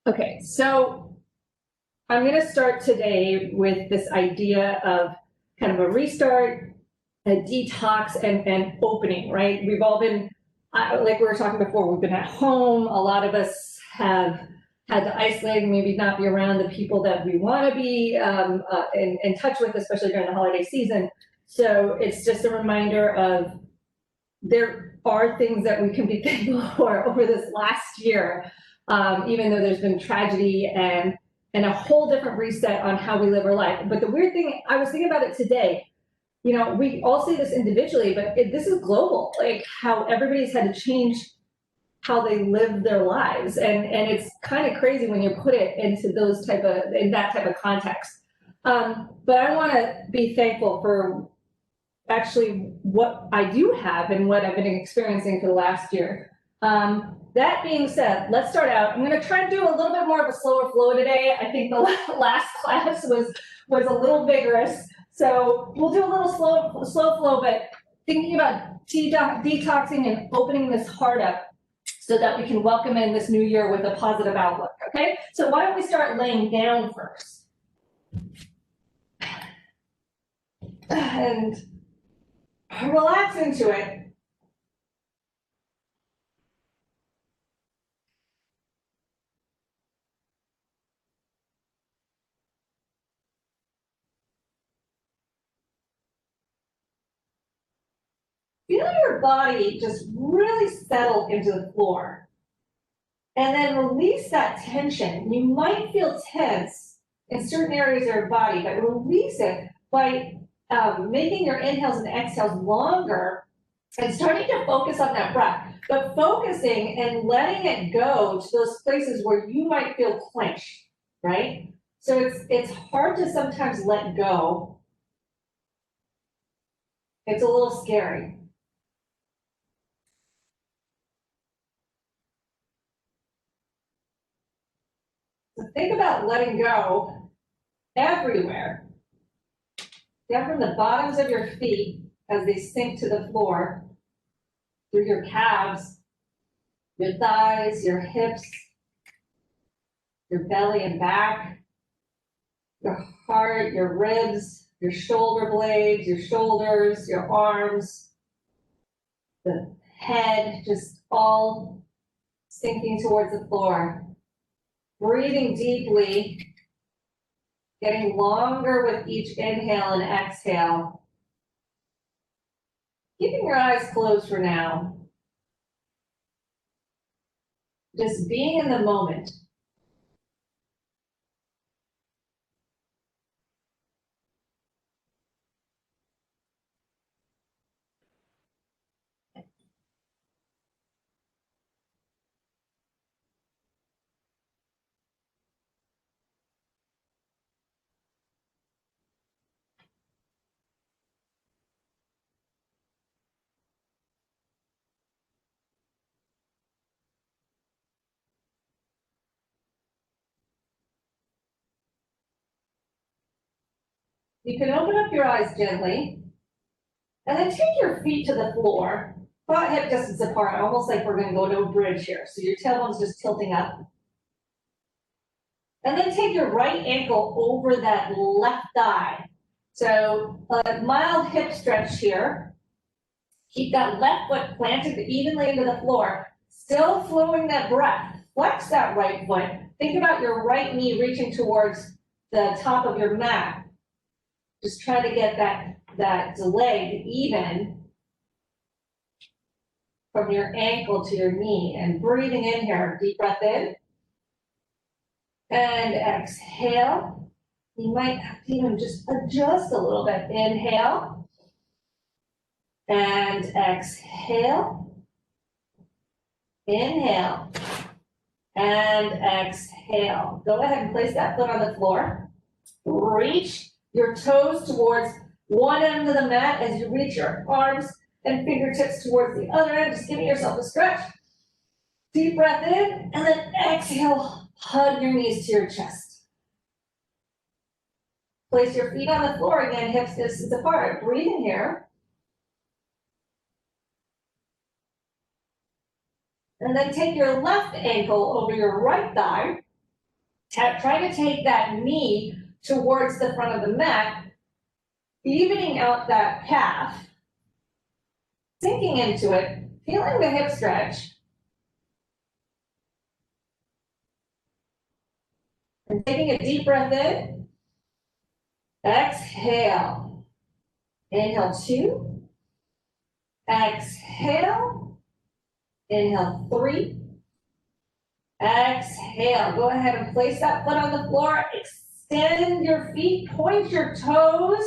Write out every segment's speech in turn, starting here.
Okay, so I'm going to start today with this idea of kind of a restart, a detox, and opening, right? We've all been, like we were talking before, we've been at home. A lot of us have had to isolate and maybe not be around the people that we want to be in touch with, especially during the holiday season. So it's just a reminder of there are things that we can be thankful for over this last year, even though there's been tragedy and a whole different reset on how we live our life. But the weird thing, I was thinking about it today, you know, we all say this individually, but this is global, like how everybody's had to change how they live their lives. And it's kind of crazy when you put it into that type of context. But I want to be thankful for actually what I do have and what I've been experiencing for the last year. That being said, let's start out. I'm going to try and do a little bit more of a slower flow today. I think the last class was a little vigorous. So we'll do a little slow flow, but thinking about detoxing and opening this heart up so that we can welcome in this new year with a positive outlook, okay? So why don't we start laying down first? And relax into it. Feel your body just really settle into the floor. And then release that tension. You might feel tense in certain areas of your body, but release it by making your inhales and exhales longer and starting to focus on that breath, but focusing and letting it go to those places where you might feel clenched, right? So it's hard to sometimes let go. It's a little scary. So think about letting go everywhere. Down from the bottoms of your feet as they sink to the floor, through your calves, your thighs, your hips, your belly and back, your heart, your ribs, your shoulder blades, your shoulders, your arms, the head, just all sinking towards the floor. Breathing deeply, getting longer with each inhale and exhale. Keeping your eyes closed for now. Just being in the moment. You can open up your eyes gently, and then take your feet to the floor, about hip distance apart, almost like we're going to go to a bridge here. So your tailbone's just tilting up. And then take your right ankle over that left thigh. So a mild hip stretch here. Keep that left foot planted evenly into the floor, still flowing that breath. Flex that right foot. Think about your right knee reaching towards the top of your mat. Just try to get that leg even from your ankle to your knee. And breathing in here, deep breath in. And exhale. You might have to even just adjust a little bit. Inhale. And exhale. Inhale. And exhale. Go ahead and place that foot on the floor. Reach your toes towards one end of the mat as you reach your arms and fingertips towards the other end. Just giving yourself a stretch. Deep breath in, and then exhale. Hug your knees to your chest. Place your feet on the floor again, hips distance apart. Breathe in here. And then take your left ankle over your right thigh. Try to take that knee towards the front of the mat, evening out that calf, sinking into it, feeling the hip stretch, and taking a deep breath in. Exhale. Inhale 2. Exhale. Inhale 3. Exhale. Go ahead and place that foot on the floor. Extend your feet, point your toes,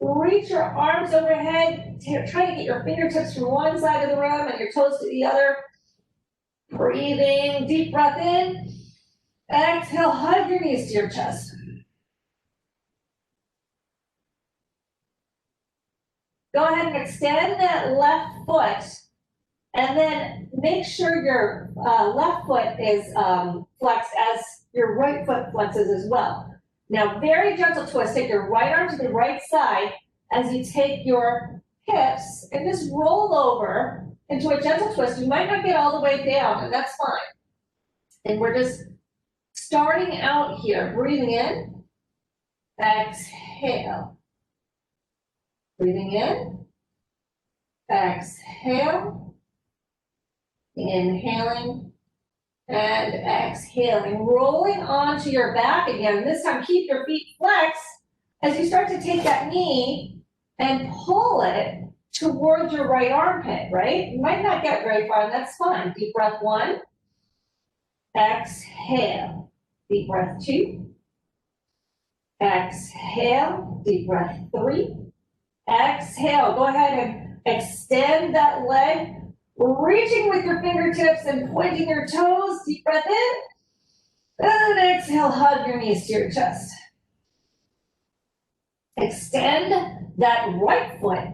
reach your arms overhead. Try to get your fingertips from one side of the room and your toes to the other. Breathing, deep breath in. Exhale, hug your knees to your chest. Go ahead and extend that left foot, and then make sure your left foot is flexed as your right foot flexes as well. Now, very gentle twist. Take your right arm to the right side as you take your hips and just roll over into a gentle twist. You might not get all the way down, and that's fine. And we're just starting out here. Breathing in. Exhale. Breathing in. Exhale. Inhaling. And exhaling. Rolling onto your back again. This time, keep your feet flexed as you start to take that knee and pull it towards your right armpit, right? You might not get very far, and that's fine. Deep breath 1. Exhale. Deep breath 2. Exhale. Deep breath 3. Exhale. Go ahead and extend that leg, reaching with your fingertips and pointing your toes. Deep breath in. And exhale, hug your knees to your chest. Extend that right foot,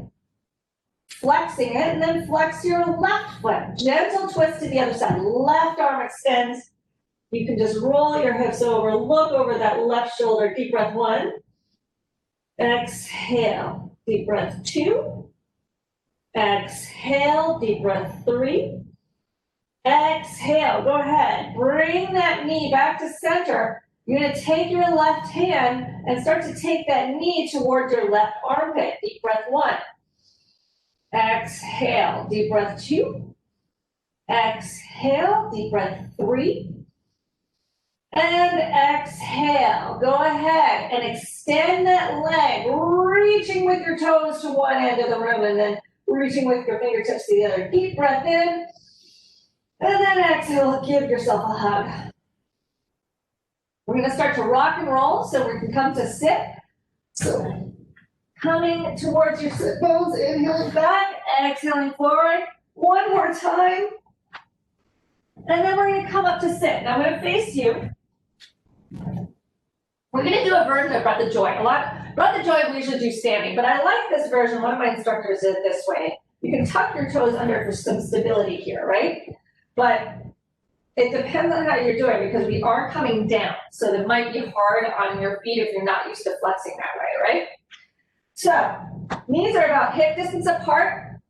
flexing it, and then flex your left foot. Gentle twist to the other side. Left arm extends. You can just roll your hips over, look over that left shoulder. Deep breath 1. Exhale. Deep breath 2. Exhale. Deep breath 3. Exhale. Go ahead. Bring that knee back to center. You're going to take your left hand and start to take that knee towards your left armpit. Deep breath 1. Exhale. Deep breath 2. Exhale. Deep breath 3. And exhale. Go ahead and extend that leg, reaching with your toes to one end of the room and then reaching with your fingertips to the other. Deep breath in. And then exhale. Give yourself a hug. We're going to start to rock and roll so we can come to sit. So coming towards your sit bones, inhaling back, exhaling forward. One more time. And then we're going to come up to sit. Now I'm going to face you. We're going to do a version of Breath of Joy. Breath of Joy we usually do standing, but I like this version. One of my instructors did it this way. You can tuck your toes under for some stability here, right? But it depends on how you're doing because we are coming down. So it might be hard on your feet if you're not used to flexing that way, right? So knees are about hip distance apart,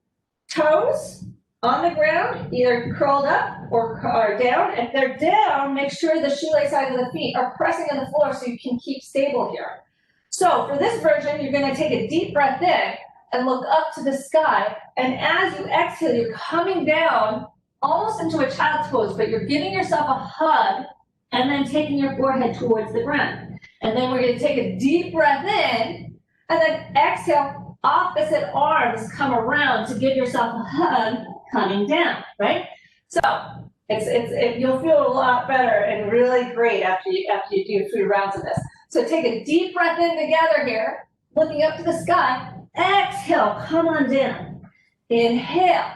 toes on the ground, either curled up or down. If they're down, make sure the shoelace sides of the feet are pressing on the floor so you can keep stable here. So for this version, you're going to take a deep breath in and look up to the sky. And as you exhale, you're coming down almost into a child's pose, but you're giving yourself a hug and then taking your forehead towards the ground. And then we're going to take a deep breath in and then exhale, opposite arms come around to give yourself a hug coming down, right? So you'll feel a lot better and really great after you do 3 rounds of this. So take a deep breath in together here, looking up to the sky. Exhale, come on down. Inhale.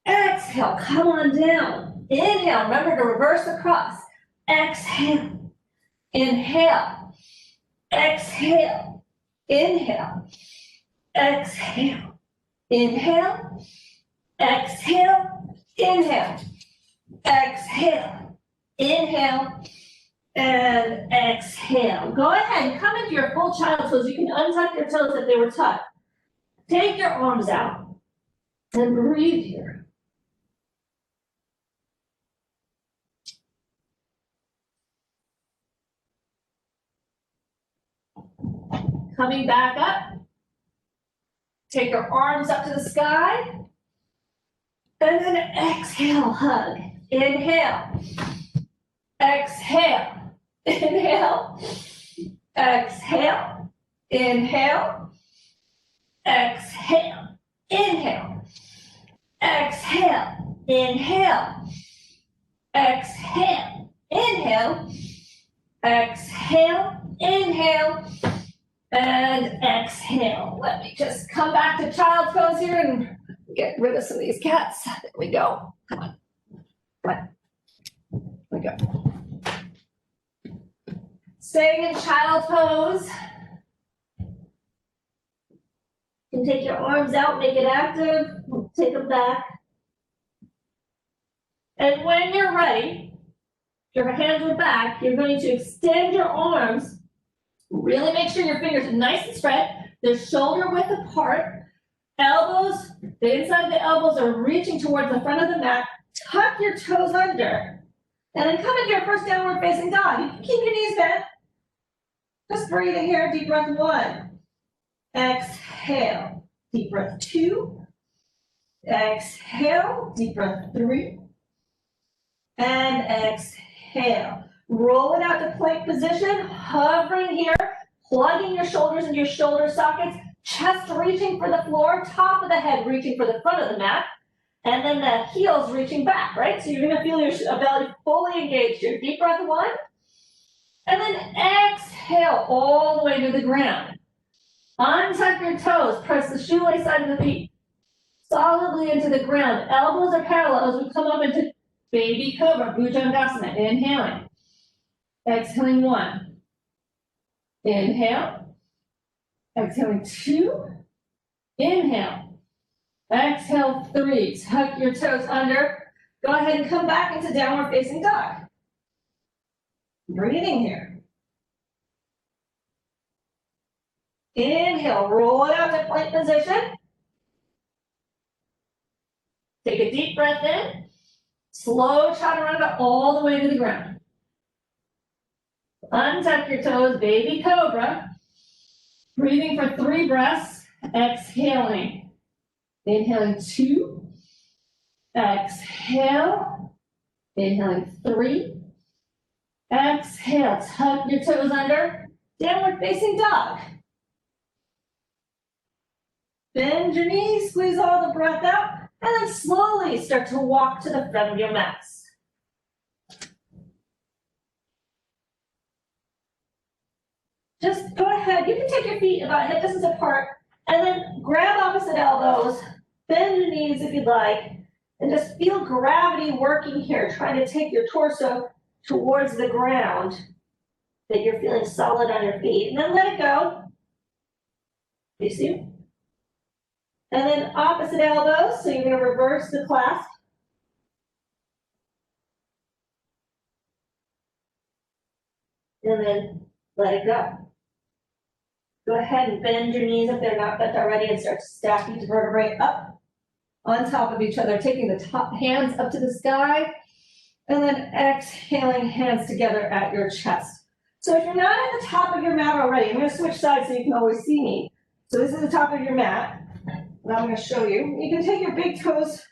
Exhale, come on down. Inhale, remember to reverse the cross. Exhale. Inhale. Exhale. Inhale. Exhale. Inhale. Exhale. Inhale. Exhale. Inhale. And exhale. Go ahead and come into your full child's pose. You can untuck your toes if they were tucked. Take your arms out and breathe here. Coming back up. Take your arms up to the sky. And then exhale, hug. Inhale. Exhale. Inhale. Exhale. Inhale. Exhale. Inhale. Exhale. Inhale. Exhale. Inhale. Exhale. Inhale. And exhale. Let me just come back to child's pose here and get rid of some of these cats. There we go. Come on. Come on. There we go. Staying in child's pose. You can take your arms out, make it active, take them back. And when you're ready, your hands are back, you're going to extend your arms. Really make sure your fingers are nice and spread. They're shoulder width apart. Elbows, the inside of the elbows are reaching towards the front of the mat. Tuck your toes under. And then come into your first downward facing dog. You can keep your knees bent. Just breathing here, deep breath 1. Exhale, deep breath 2. Exhale, deep breath 3. And exhale. Roll it out to plank position, hovering here, plugging your shoulders into your shoulder sockets, chest reaching for the floor, top of the head reaching for the front of the mat, and then the heels reaching back, right? So you're gonna feel your belly fully engaged here. Deep breath 1, and then exhale all the way to the ground. Untuck your toes, press the shoelace side of the feet solidly into the ground. Elbows are parallel as we come up into baby cobra, Utkatasana. Inhaling. Exhaling 1. Inhale. Exhaling 2. Inhale. Exhale 3. Tuck your toes under. Go ahead and come back into downward facing dog. Breathing here. Inhale, roll it out to plank position. Take a deep breath in. Slow chaturanga all the way to the ground. Untuck your toes, baby cobra. Breathing for 3 breaths. Exhaling. Inhaling 2. Exhale. Inhaling 3. Exhale. Tuck your toes under. Downward facing dog. Bend your knees, squeeze all the breath out, and then slowly start to walk to the front of your mats. Just go ahead, you can take your feet about hip distance apart, and then grab opposite elbows, bend your knees if you'd like, and just feel gravity working here, trying to take your torso towards the ground, that you're feeling solid on your feet, and then let it go. You see? And then opposite elbows, so you're going to reverse the clasp. And then let it go. Go ahead and bend your knees if they're not bent already and start to stack each vertebrae up on top of each other, taking the top hands up to the sky, and then exhaling hands together at your chest. So if you're not at the top of your mat already, I'm going to switch sides so you can always see me. So this is the top of your mat. And I'm going to show you. You can take your big toes,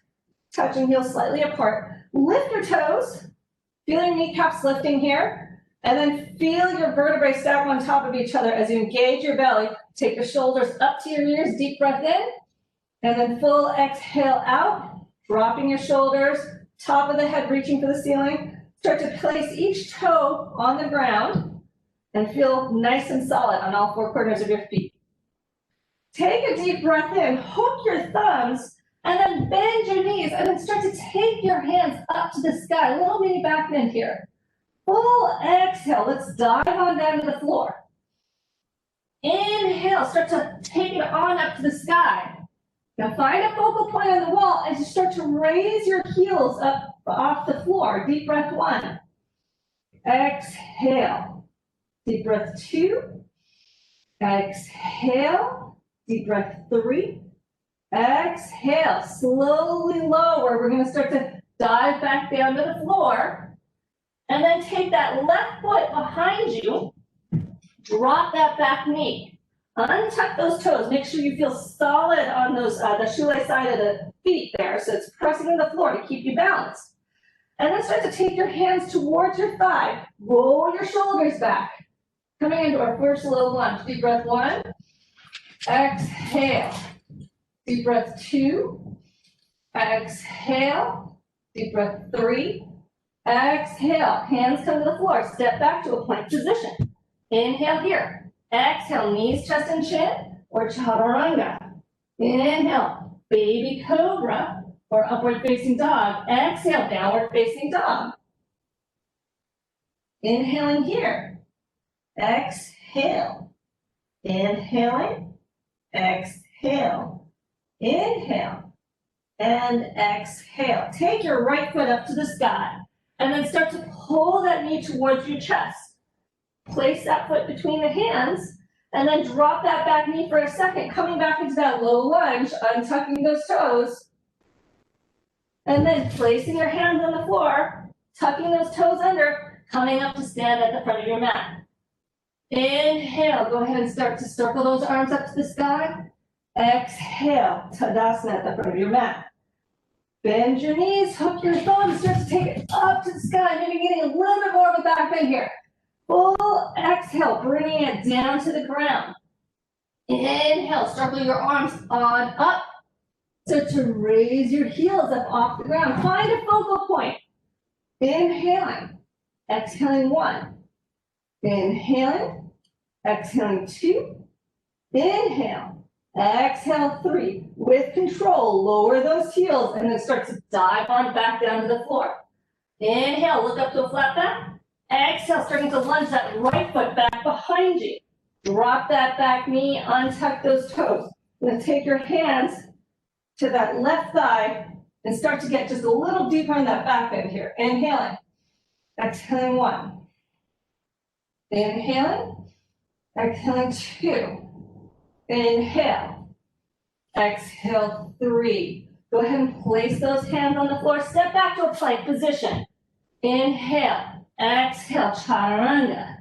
touching heels slightly apart. Lift your toes, feel your kneecaps lifting here, and then feel your vertebrae stack on top of each other as you engage your belly. Take your shoulders up to your ears, deep breath in, and then full exhale out, dropping your shoulders, top of the head reaching for the ceiling. Start to place each toe on the ground and feel nice and solid on all 4 corners of your feet. Take a deep breath in, hook your thumbs, and then bend your knees, and then start to take your hands up to the sky. A little mini back bend here. Full exhale. Let's dive on down to the floor. Inhale. Start to take it on up to the sky. Now find a focal point on the wall as you start to raise your heels up off the floor. Deep breath 1. Exhale. Deep breath 2. Exhale. Deep breath 3. Exhale. Slowly lower. We're going to start to dive back down to the floor. And then take that left foot behind you. Drop that back knee. Untuck those toes. Make sure you feel solid on those the shoelace side of the feet there, so it's pressing to the floor to keep you balanced. And then start to take your hands towards your thigh. Roll your shoulders back. Coming into our first little lunge. Deep breath 1. Exhale. Deep breath 2. Exhale. Deep breath 3. Exhale. Hands come to the floor. Step back to a plank position. Inhale here. Exhale. Knees, chest, and chin, or chaturanga. Inhale. Baby cobra, or upward facing dog. Exhale. Downward facing dog. Inhaling here. Exhale. Inhaling. Exhale. Inhale. And exhale. Take your right foot up to the sky. And then start to pull that knee towards your chest. Place that foot between the hands. And then drop that back knee for a second. Coming back into that low lunge. Untucking those toes. And then placing your hands on the floor. Tucking those toes under. Coming up to stand at the front of your mat. Inhale. Go ahead and start to circle those arms up to the sky. Exhale. Tadasana at the front of your mat. Bend your knees, hook your thumbs, start to take it up to the sky, maybe getting a little bit more of a back bend here. Full exhale, bringing it down to the ground. Inhale, circle your arms on up. Start to raise your heels up off the ground. Find a focal point. Inhaling, exhaling 1. Inhaling, exhaling 2. Inhale. Exhale 3. With control, lower those heels and then start to dive on back down to the floor. Inhale, look up to a flat back. Exhale, starting to lunge that right foot back behind you. Drop that back knee, untuck those toes. Then take your hands to that left thigh and start to get just a little deeper in that back bend here. Inhaling, exhaling 1. Inhaling, exhaling 2. Inhale, exhale 3. Go ahead and place those hands on the floor. Step back to a plank position. Inhale, exhale, chaturanga.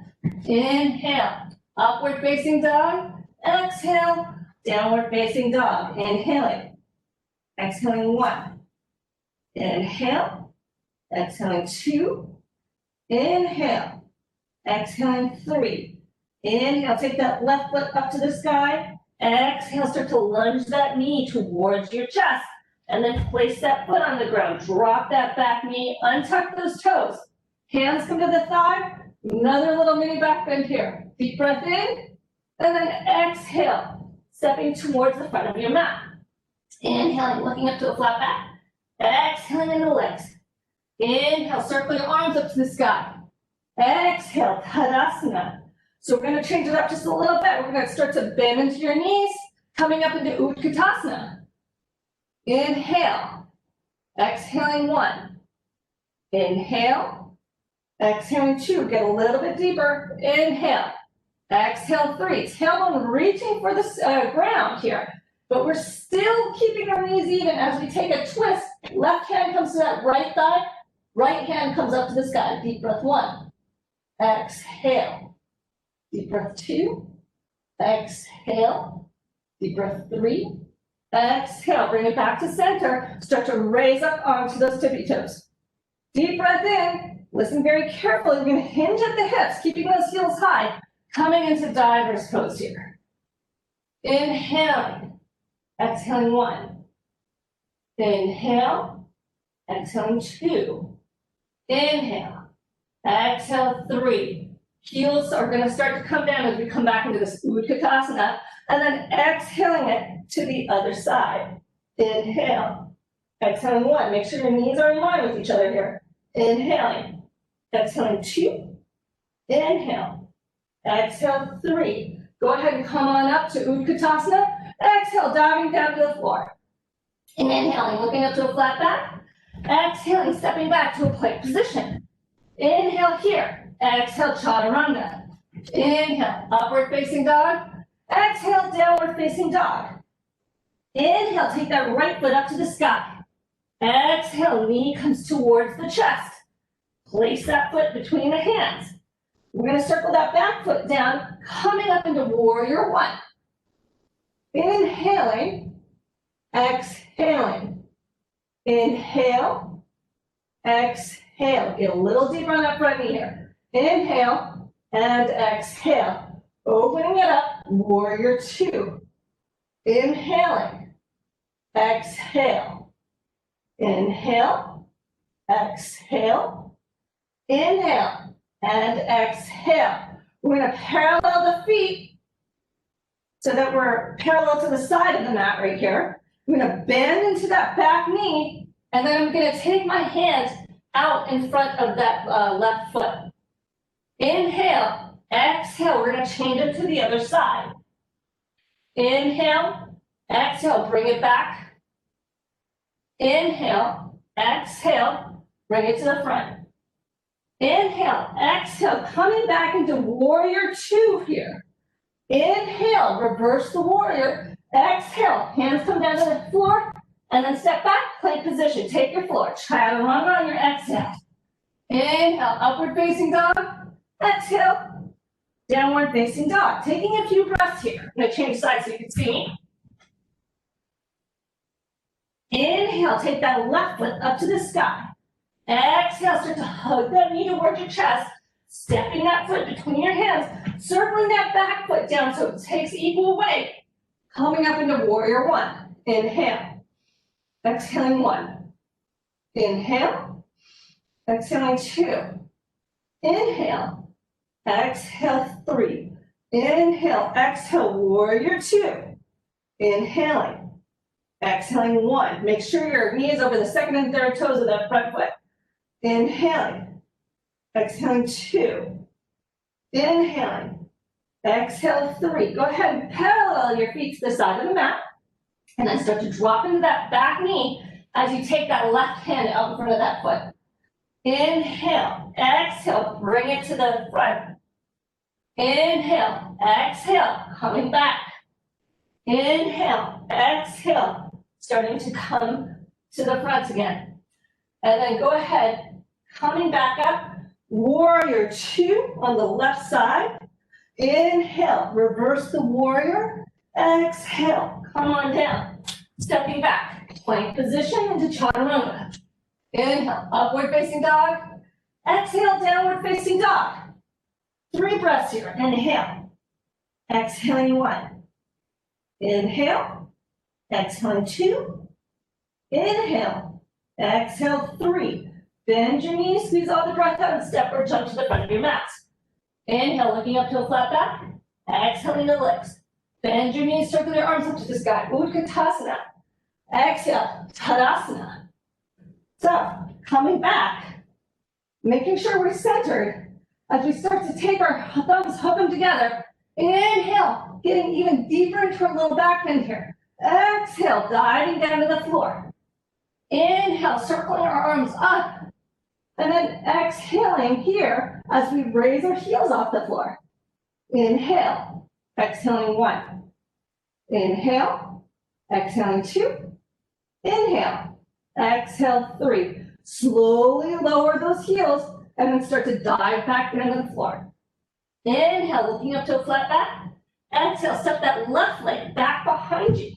Inhale, upward facing dog. Exhale, downward facing dog. Inhaling, exhaling 1. Inhale, exhaling 2. Inhale, exhaling 3. Inhale, take that left foot up to the sky. Exhale, start to lunge that knee towards your chest. And then place that foot on the ground. Drop that back knee, untuck those toes. Hands come to the thigh. Another little mini back bend here. Deep breath in, and then exhale, stepping towards the front of your mat. Inhaling, looking up to a flat back. Exhaling into legs. Inhale, circle your arms up to the sky. Exhale, Tadasana. So we're going to change it up just a little bit. We're going to start to bend into your knees, coming up into Utkatasana. Inhale, exhaling 1. Inhale, exhaling 2. Get a little bit deeper. Inhale, exhale 3. Tailbone reaching for the ground here, but we're still keeping our knees even as we take a twist. Left hand comes to that right thigh. Right hand comes up to the sky. Deep breath 1. Exhale. Deep breath 2. Exhale. Deep breath 3. Exhale. Bring it back to center. Start to raise up onto those tippy toes. Deep breath in. Listen very carefully. We're going to hinge at the hips, keeping those heels high. Coming into diver's pose here. Inhaling. Exhaling 1. Inhale. Exhaling 2. Inhale. Exhale 3. Heels are going to start to come down as we come back into this Utkatasana, and then exhaling it to the other side. Inhale. Exhaling 1. Make sure your knees are in line with each other here. Inhaling. Exhaling 2. Inhale. Exhale 3. Go ahead and come on up to Utkatasana. Exhale, diving down to the floor. Inhaling, looking up to a flat back. Exhaling, stepping back to a plank position. Inhale here. Exhale, chaturanga. Inhale, upward facing dog. Exhale, downward facing dog. Inhale, take that right foot up to the sky. Exhale, knee comes towards the chest. Place that foot between the hands. We're going to circle that back foot down, coming up into warrior 1. Inhaling, exhaling. Inhale, exhale. Get a little deeper on that front knee here. Inhale and exhale. Opening it up, warrior two. Inhaling, exhale. Inhale, exhale. Inhale and exhale. We're going to parallel the feet so that we're parallel to the side of the mat right here. I'm going to bend into that back knee, and then I'm going to take my hands out in front of that left foot. Inhale, exhale. We're going to change it to the other side. Inhale, exhale, bring it back. Inhale, exhale, bring it to the front. Inhale, exhale, coming back into warrior two here. Inhale, reverse the warrior. Exhale, hands come down to the floor, and then step back, plank position. Take your floor. Chaturanga on your exhale. Inhale, upward facing dog. Exhale, downward facing dog. Taking a few breaths here. I'm going to change sides so you can see me. Inhale, take that left foot up to the sky. Exhale, start to hug that knee towards your chest, stepping that foot between your hands, circling that back foot down so it takes equal weight. Coming up into warrior one. Inhale. Exhaling one. Inhale. Exhaling two. Inhale. Exhale three. Inhale. Exhale. Warrior two. Inhaling. Exhaling one. Make sure your knee is over the second and third toes of that front foot. Inhaling. Exhaling two. Inhaling. Exhale three. Go ahead and parallel your feet to the side of the mat. And then start to drop into that back knee as you take that left hand out in front of that foot. Inhale. Exhale. Bring it to the front. Inhale. Exhale. Coming back. Inhale. Exhale. Starting to come to the front again. And then go ahead. Coming back up. Warrior two on the left side. Inhale, reverse the warrior. Exhale, come on down. Stepping back, plank position into chaturanga. Inhale, upward facing dog. Exhale, downward facing dog. 3 breaths here. Inhale. Exhaling 1. Inhale. Exhaling 2. Inhale. Exhale 3. Bend your knees, squeeze all the breath out, and step or jump to the front of your mat. Inhale, looking up to a flat back. Exhaling the legs. Bend your knees, circle your arms up to the sky. Utkatasana. Exhale, Tadasana. So, coming back, making sure we're centered as we start to take our thumbs, hook them together. Inhale, getting even deeper into our little back bend here. Exhale, diving down to the floor. Inhale, circling our arms up. And then exhaling here as we raise our heels off the floor. Inhale, exhaling 1. Inhale, exhaling 2. Inhale, exhale 3. Slowly lower those heels and then start to dive back down to the floor. Inhale, looking up to a flat back. Exhale, step that left leg back behind you.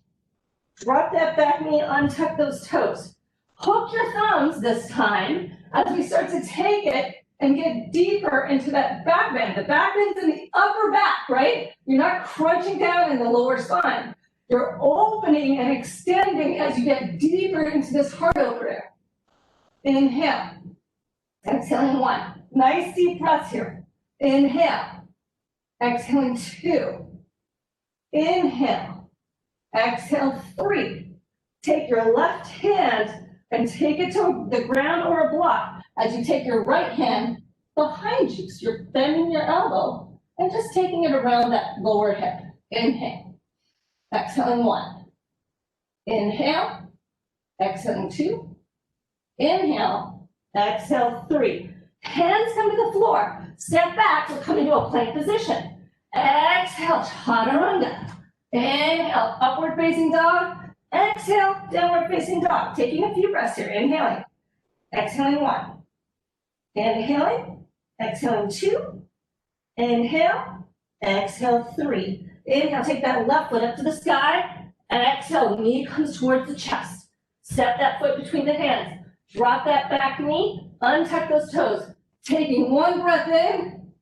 Drop that back knee, untuck those toes. Hook your thumbs this time as we start to take it and get deeper into that back bend. The back bend's in the upper back, right? You're not crunching down in the lower spine. You're opening and extending as you get deeper into this heart opener. Inhale. Exhaling 1. Nice deep breaths here. Inhale. Exhaling 2. Inhale. Exhale 3. Take your left hand and take it to the ground or a block as you take your right hand behind you. So you're bending your elbow and just taking it around that lower hip. Inhale. Exhaling 1. Inhale. Exhaling 2. Inhale. Exhale 3. Hands come to the floor. Step back to come into a plank position. Exhale, chaturanga. Inhale, upward facing dog. Exhale, downward facing dog. Taking a few breaths here. Inhaling. Exhaling 1. Inhaling. Exhaling 2. Inhale. Exhale 3. Inhale, take that left foot up to the sky. Exhale, knee comes towards the chest. Step that foot between the hands. Drop that back knee, untuck those toes. Taking one breath in,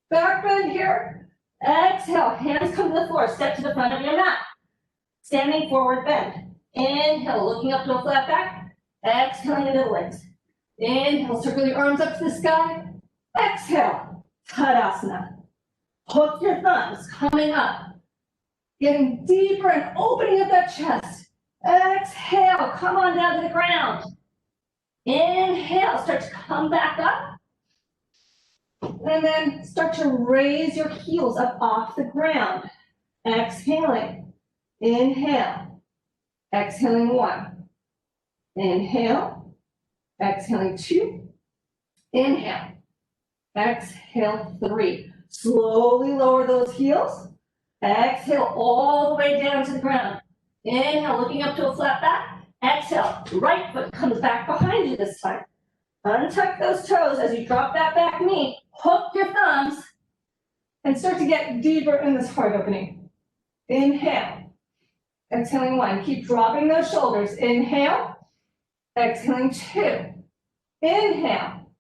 back bend here. Exhale, hands come to the floor, step to the front of your mat. Standing forward bend. Inhale, looking up to a flat back. Exhaling into the legs. Inhale, circle your arms up to the sky. Exhale, Tadasana. Hook your thumbs, coming up. Getting deeper and opening up that chest. Exhale, come on down to the ground. Inhale, start to come back up. And then start to raise your heels up off the ground. Exhaling. Inhale. Exhaling 1. Inhale. Exhaling 2. Inhale. Exhale 3. Slowly lower those heels. Exhale all the way down to the ground. Inhale, looking up to a flat back. Exhale, right foot comes back behind you this time. Untuck those toes as you drop that back knee. Hook your thumbs and start to get deeper in this heart opening. Inhale. Exhaling 1. Keep dropping those shoulders. Inhale. Exhaling 2. Inhale.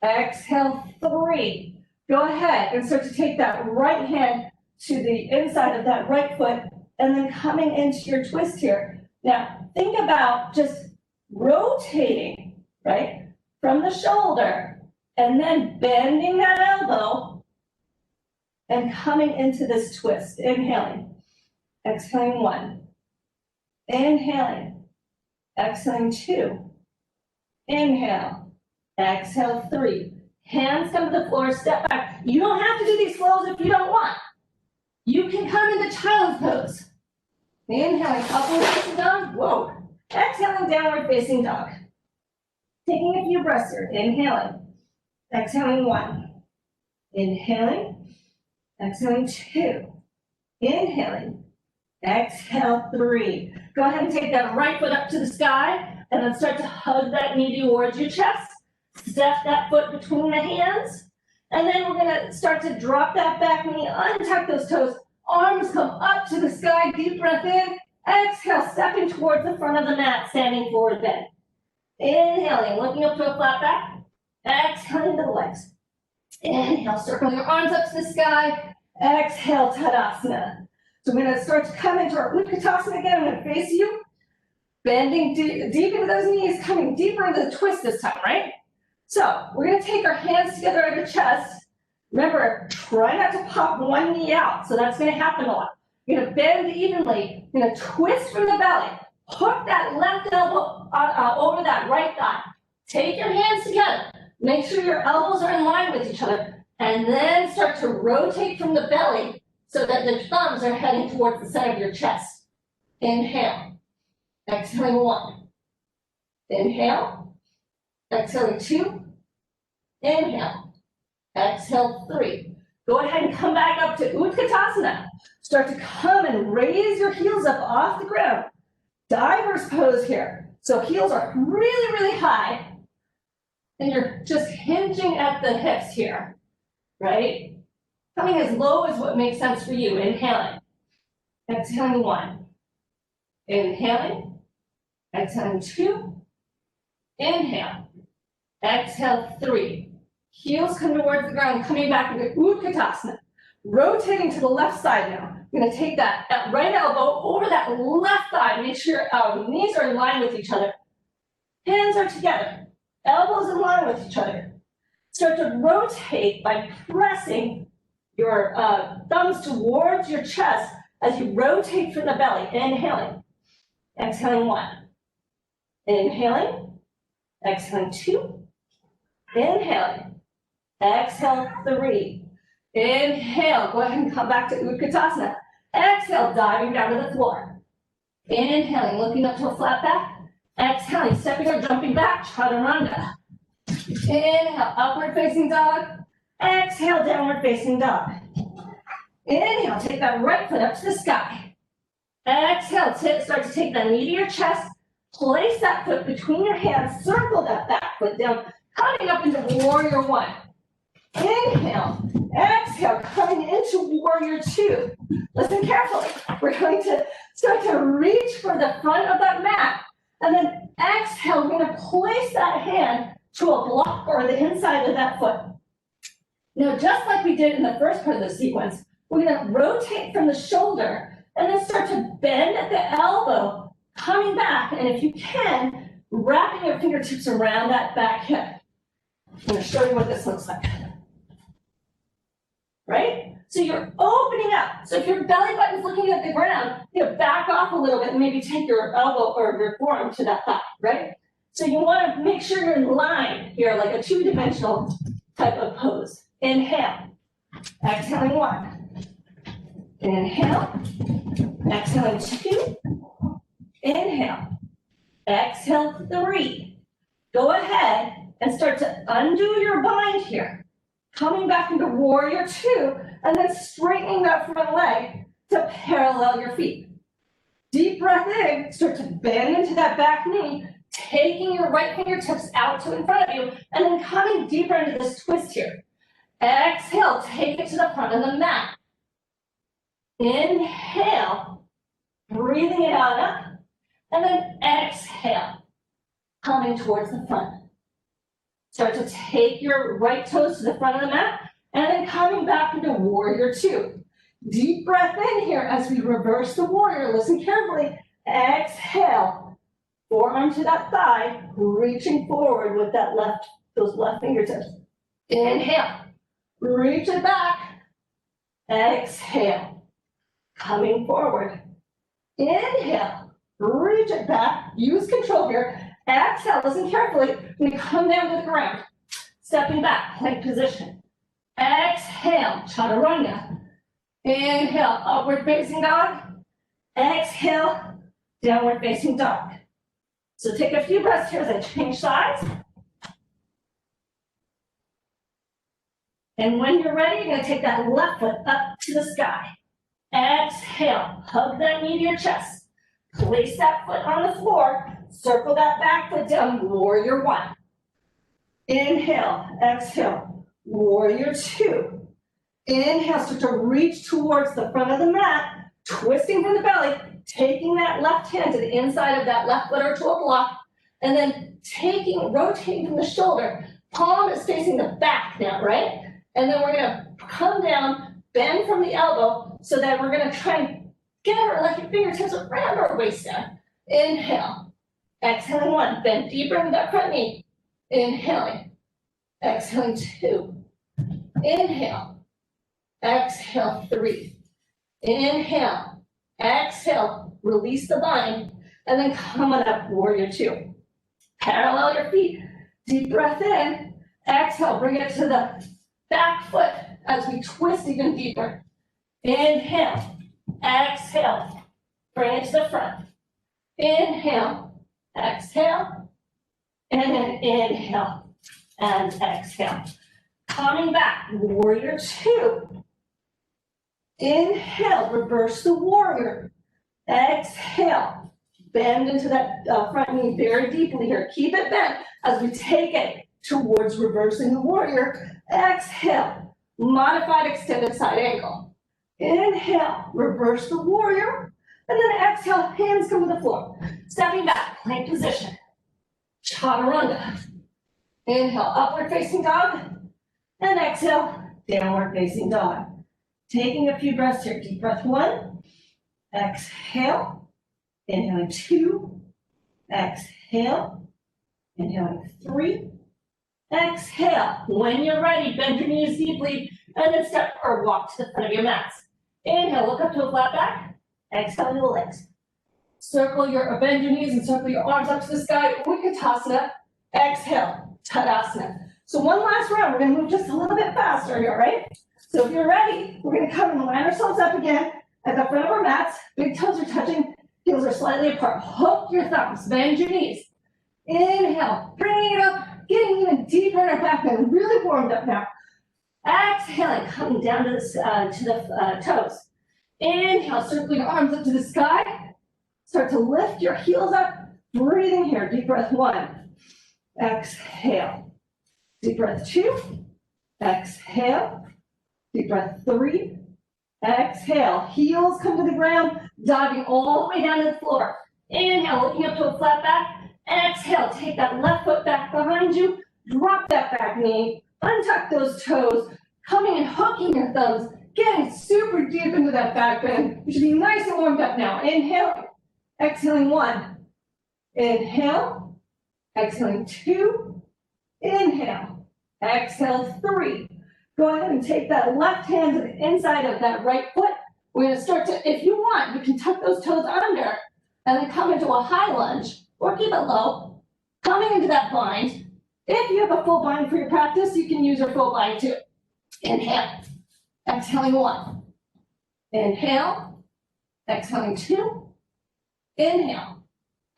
Exhale 3. Go ahead and start to take that right hand to the inside of that right foot and then coming into your twist here. Now, think about just rotating, right, from the shoulder and then bending that elbow and coming into this twist. Inhaling, exhaling 1. Inhaling, exhaling 2. Inhale, exhale 3. Hands come to the floor, step back. You don't have to do these flows if you don't want. You can come into child's pose. Inhaling, upward facing dog. Whoa. Exhaling, downward facing dog. Taking a few breaths here. Inhaling. Exhaling 1. Inhaling. Exhaling 2. Inhaling. Exhale 3. Go ahead and take that right foot up to the sky and then start to hug that knee towards your chest. Step that foot between the hands. And then we're going to start to drop that back knee, untuck those toes. Arms come up to the sky, deep breath in. Exhale, stepping towards the front of the mat, standing forward bend. Inhaling, looking up to a flat back. Exhaling to the legs. Inhale, circle your arms up to the sky. Exhale, Tadasana. So we're going to start to come into our Utkatasana again. I'm going to face you. Bending deep into those knees, coming deeper into the twist this time, right? So we're going to take our hands together at the chest. Remember, try not to pop one knee out. So that's going to happen a lot. You're going to bend evenly. You're going to twist from the belly. Hook that left elbow over that right thigh. Take your hands together. Make sure your elbows are in line with each other. And then start to rotate from the belly so that the thumbs are heading towards the center of your chest. Inhale. Exhaling 1. Inhale. Exhaling 2. Inhale. Exhale 3. Go ahead and come back up to Utkatasana. Start to come and raise your heels up off the ground. Diver's pose here. So heels are really, really high. And you're just hinging at the hips here, right? Coming as low as what makes sense for you. Inhaling. Exhaling 1. Inhaling. Exhaling 2. Inhale. Exhale 3. Heels come towards the ground, coming back into Utkatasana. Rotating to the left side now. You're going to take that right elbow over that left thigh. Make sure knees are in line with each other. Hands are together. Elbows in line with each other. Start to rotate by pressing your thumbs towards your chest as you rotate from the belly. Inhaling. Exhaling 1. Inhaling. Exhaling 2. Inhaling. Exhale 3. Inhale. Go ahead and come back to Utkatasana. Exhale, diving down to the floor. Inhaling, looking up to a flat back. Exhaling, stepping or jumping back, chaturanga. Inhale, upward facing dog. Exhale, downward facing dog. Inhale, take that right foot up to the sky. Exhale, start to take that knee to your chest. Place that foot between your hands. Circle that back foot down, coming up into warrior 1. Inhale, exhale, coming into warrior two. Listen carefully. We're going to start to reach for the front of that mat, and then exhale, we're gonna place that hand to a block or the inside of that foot. Now, just like we did in the first part of the sequence, we're gonna rotate from the shoulder and then start to bend at the elbow, coming back, and if you can, wrapping your fingertips around that back hip. I'm gonna show you what this looks like. Right? So you're opening up. So if your belly button's looking at the ground, back off a little bit and maybe take your elbow or your forearm to that thigh, right? So you want to make sure you're in line here, like a two-dimensional type of pose. Inhale. Exhaling one. Inhale. Exhaling two. Inhale. Exhale three. Go ahead and start to undo your bind here. Coming back into warrior two, and then straightening that front leg to parallel your feet. Deep breath in, start to bend into that back knee, taking your right fingertips out to in front of you, and then coming deeper into this twist here. Exhale, take it to the front of the mat. Inhale, breathing it out up, and then exhale, coming towards the front. Start to take your right toes to the front of the mat, and then coming back into warrior two. Deep breath in here as we reverse the warrior. Listen carefully. Exhale, forearm to that thigh, reaching forward with that those left fingertips. Inhale, reach it back. Exhale, coming forward. Inhale, reach it back. Use control here. Exhale, listen carefully. We come down to the ground. Stepping back, plank position. Exhale, chaturanga. Inhale, upward facing dog. Exhale, downward facing dog. So take a few breaths here as I change sides. And when you're ready, you're gonna take that left foot up to the sky. Exhale, hug that knee to your chest. Place that foot on the floor. Circle that back foot down, warrior one. Inhale, exhale, warrior two. Inhale, start to reach towards the front of the mat, twisting from the belly, taking that left hand to the inside of that left foot or to a block, and then rotating from the shoulder. Palm is facing the back now, right? And then we're gonna come down, bend from the elbow, so that we're gonna try and get our left fingertips around our waist down. Inhale. Exhaling one, bend deeper into that front knee. Inhaling. Exhaling two. Inhale. Exhale three. Inhale. Exhale. Release the bind. And then come on up, warrior two. Parallel your feet. Deep breath in. Exhale. Bring it to the back foot as we twist even deeper. Inhale. Exhale. Bring it to the front. Inhale. Exhale, and then inhale, and exhale. Coming back, warrior two. Inhale, reverse the warrior. Exhale, bend into that front knee very deeply here. Keep it bent as we take it towards reversing the warrior. Exhale, modified extended side angle. Inhale, reverse the warrior. And then exhale, hands come to the floor. Stepping back, plank position. Chaturanga. Inhale, upward facing dog. And exhale, downward facing dog. Taking a few breaths here. Deep breath one. Exhale. Inhaling two. Exhale. Inhaling three. Exhale. When you're ready, bend your knees deeply and then step or walk to the front of your mats. Inhale, look up to a flat back. Exhale to the legs. Bend your knees and circle your arms up to the sky. Utkatasana. Exhale, Tadasana. So one last round. We're going to move just a little bit faster here, right? So if you're ready, we're going to come and line ourselves up again at the front of our mats. Big toes are touching. Heels are slightly apart. Hook your thumbs. Bend your knees. Inhale. Bringing it up. Getting even deeper in our back bend. Really warmed up now. Exhaling. Coming down to the toes. Inhale, circle your arms up to the sky. Start to lift your heels up. Breathing here. Deep breath one. Exhale. Deep breath two. Exhale. Deep breath three. Exhale, heels come to the ground, diving all the way down to the floor. Inhale, looking up to a flat back. Exhale, take that left foot back behind you, drop that back knee, untuck those toes, coming and hooking your thumbs, getting super deep into that back bend. You should be nice and warmed up now. Inhale, exhaling 1. Inhale, exhaling 2. Inhale, exhale 3. Go ahead and take that left hand to the inside of that right foot. We're going to start to, if you want, you can tuck those toes under and then come into a high lunge or keep it low. Coming into that bind. If you have a full bind for your practice, you can use your full bind too. Inhale, exhaling 1. Inhale, exhaling 2. Inhale,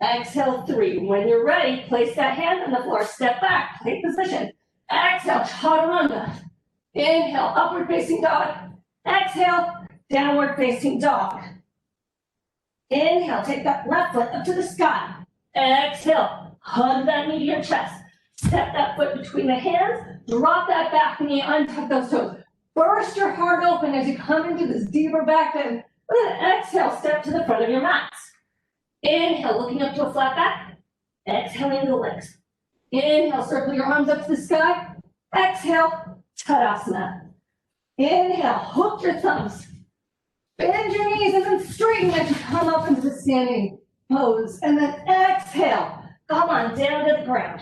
exhale 3. When you're ready, place that hand on the floor, step back, take position. Exhale, chaturanga. Inhale, upward facing dog. Exhale, downward facing dog. Inhale, take that left foot up to the sky. Exhale, hug that knee to your chest. Step that foot between the hands, drop that back knee, untuck those toes. Burst your heart open as you come into this deeper back bend. Then exhale, step to the front of your mats. Inhale, looking up to a flat back. Exhaling into the legs. Inhale, circle your arms up to the sky. Exhale, Utkatasana. Inhale, hook your thumbs. Bend your knees and then straighten as you come up into the standing pose. And then exhale, come on down to the ground.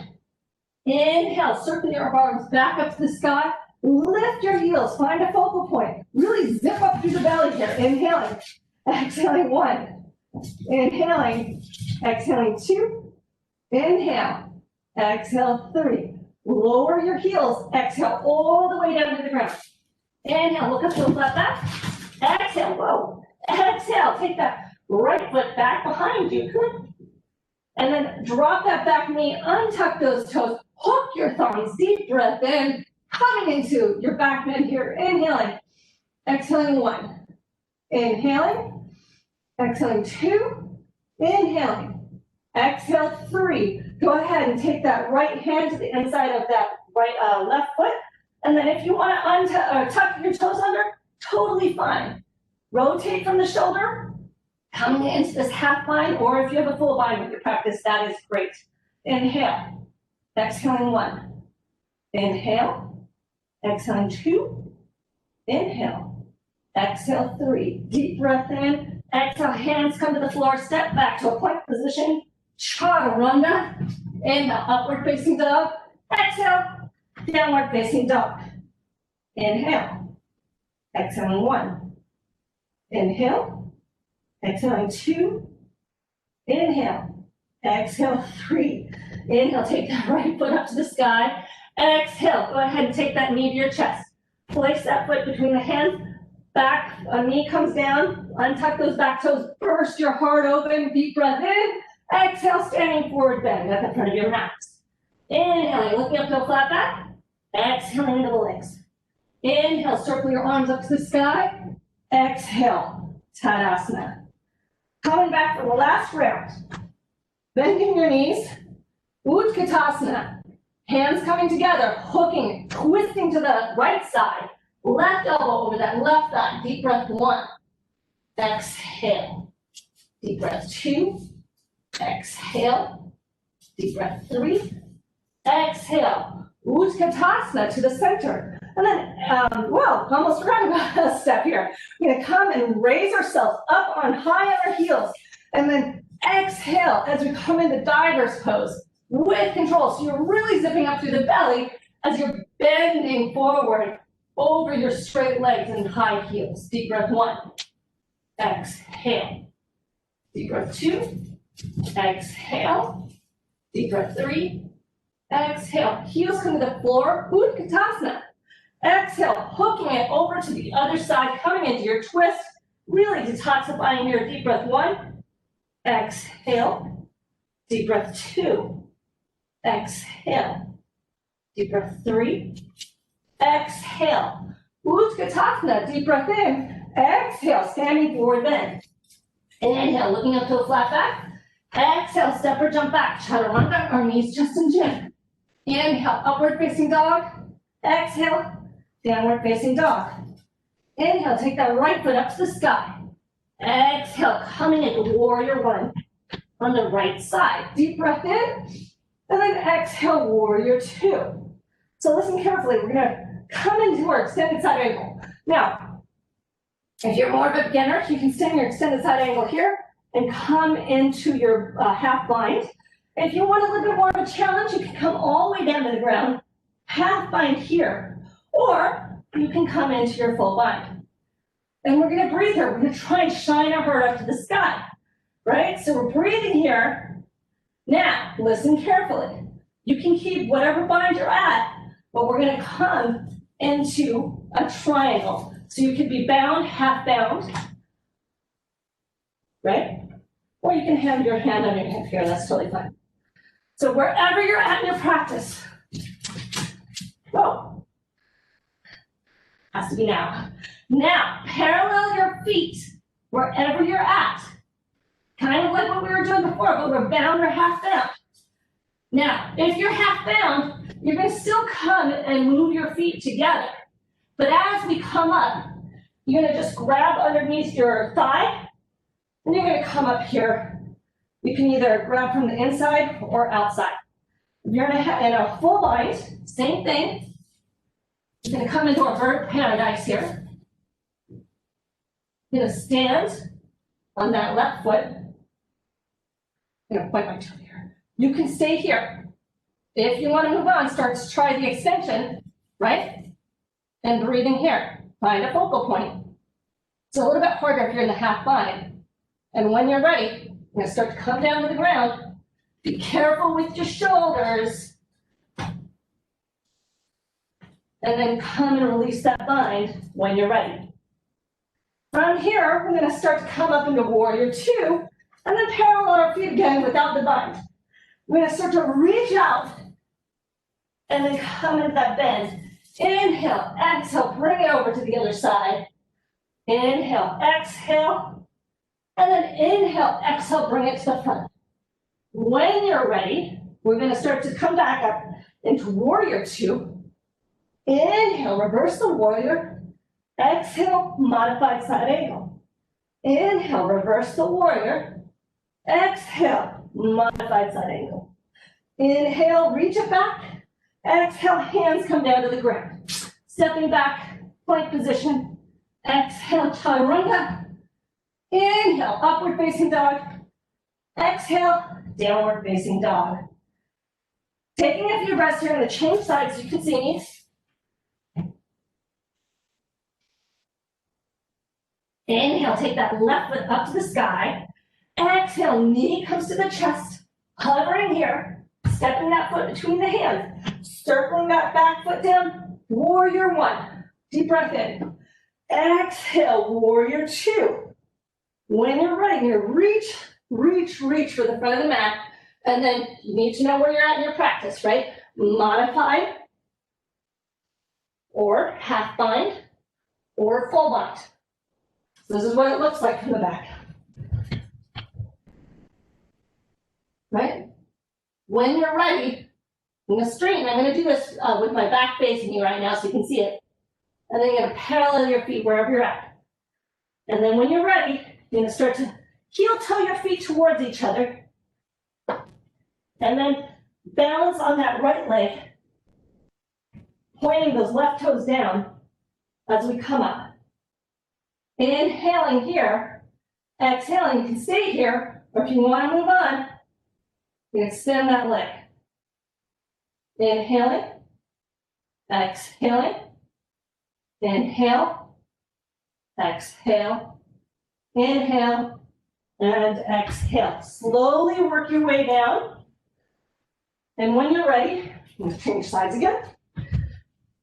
Inhale, circle your arms back up to the sky. Lift your heels, find a focal point. Really zip up through the belly here. Inhaling, exhaling 1. Inhaling, exhaling 2. Inhale, exhale 3. Lower your heels, exhale all the way down to the ground. Inhale, look up to a flat back. Exhale, whoa. Exhale, take that right foot back behind you. Good. And then drop that back knee, untuck those toes, hook your thumbs, deep breath in, coming into your back bend here. Inhaling, exhaling 1. Inhaling, exhaling 2. Inhaling, exhale 3. Go ahead and take that right hand to the inside of that right left foot. And then if you want to tuck your toes under, totally fine. Rotate from the shoulder, coming into this half bind, or if you have a full bind with your practice, that is great. Inhale, exhaling 1. Inhale, exhaling 2. Inhale, exhale 3. Deep breath in. Exhale, hands come to the floor, step back to a plank position. Chaturanga. Inhale, upward facing dog. Exhale, downward facing dog. Inhale, exhaling 1. Inhale, exhaling 2. Inhale, exhale 3. Inhale, take that right foot up to the sky. Exhale, go ahead and take that knee to your chest. Place that foot between the hands. Back, a knee comes down. Untuck those back toes. Burst your heart open. Deep breath in. Exhale, standing forward bend at the front of your mat. Inhaling, looking up to a flat back. Exhaling into the legs. Inhale, circle your arms up to the sky. Exhale, Tadasana. Coming back for the last round. Bending your knees. Utkatasana. Hands coming together, hooking, twisting to the right side. Left elbow over that left thigh. Deep breath 1. Exhale. Deep breath 2. Exhale. Deep breath 3. Exhale. Utkatasana to the center. And then, almost forgot about a step here. We're going to come and raise ourselves up on high on our heels. And then exhale as we come into diver's pose with control. So you're really zipping up through the belly as you're bending forward over your straight legs and high heels. Deep breath 1. Exhale. Deep breath 2. Exhale. Deep breath 3. Exhale. Heels come to the floor. Utkatasana. Exhale. Hooking it over to the other side. Coming into your twist. Really detoxifying here. Deep breath 1. Exhale. Deep breath 2. Exhale. Deep breath 3. Exhale. Utkatasana. Deep breath in. Exhale. Standing forward bend. Inhale. Looking up to a flat back. Exhale. Step or jump back. Chaturanga. Our knees just in chin. Inhale. Upward facing dog. Exhale. Downward facing dog. Inhale, take that right foot up to the sky. Exhale, coming into warrior one on the right side. Deep breath in, and then exhale, warrior two. So listen carefully, we're gonna come into our extended side angle. Now, if you're more of a beginner, you can stay in your extended side angle here and come into your half bind. If you want a little bit more of a challenge, you can come all the way down to the ground, half bind here, or you can come into your full bind. And we're gonna breathe here. We're gonna try and shine our heart up to the sky, right? So we're breathing here. Now, listen carefully. You can keep whatever bind you're at, but we're gonna come into a triangle. So you could be bound, half bound, right? Or you can have your hand on your hip here, that's totally fine. So wherever you're at in your practice, whoa, has to be now. Now, parallel your feet wherever you're at. Kind of like what we were doing before, but we're bound or half bound. Now, if you're half bound, you're gonna still come and move your feet together. But as we come up, you're gonna just grab underneath your thigh, and you're gonna come up here. You can either grab from the inside or outside. If you're in a full bind, same thing. You're gonna come into a bird paradise here. You're gonna stand on that left foot. I'm gonna point my toe here. You can stay here. If you want to move on, start to try the extension, right? And breathing here. Find a focal point. It's a little bit harder if you're in the half bind. And when you're ready, you're gonna start to come down to the ground. Be careful with your shoulders. And then come and release that bind when you're ready. From here, we're gonna start to come up into warrior two, and then parallel our feet again without the bind. We're gonna start to reach out, and then come into that bend. Inhale, exhale, bring it over to the other side. Inhale, exhale, and then inhale, exhale, bring it to the front. When you're ready, we're gonna start to come back up into warrior two. Inhale, reverse the warrior. Exhale, modified side angle. Inhale, reverse the warrior. Exhale, modified side angle. Inhale, reach it back. Exhale, hands come down to the ground. Stepping back, plank position. Exhale, chaturanga. Inhale, upward facing dog. Exhale, downward facing dog. Taking a few breaths here, I'm gonna change sides so you can see me. Inhale, take that left foot up to the sky. Exhale, knee comes to the chest, hovering here, stepping that foot between the hands, circling that back foot down, warrior one. Deep breath in. Exhale, warrior two. When you're ready, you're gonna reach for the front of the mat, and then you need to know where you're at in your practice, right? Modified, or half bind, or full bind. This is what it looks like from the back. Right? When you're ready, I'm going to straighten. I'm going to do this with my back facing you right now so you can see it. And then you're going to parallel your feet wherever you're at. And then when you're ready, you're going to start to heel toe your feet towards each other. And then balance on that right leg, pointing those left toes down as we come up. Inhaling here, exhaling, you can stay here, or if you want to move on, you extend that leg. Inhaling, exhaling, inhale, exhale, inhale, and exhale. Slowly work your way down. And when you're ready, I'm going to change sides again.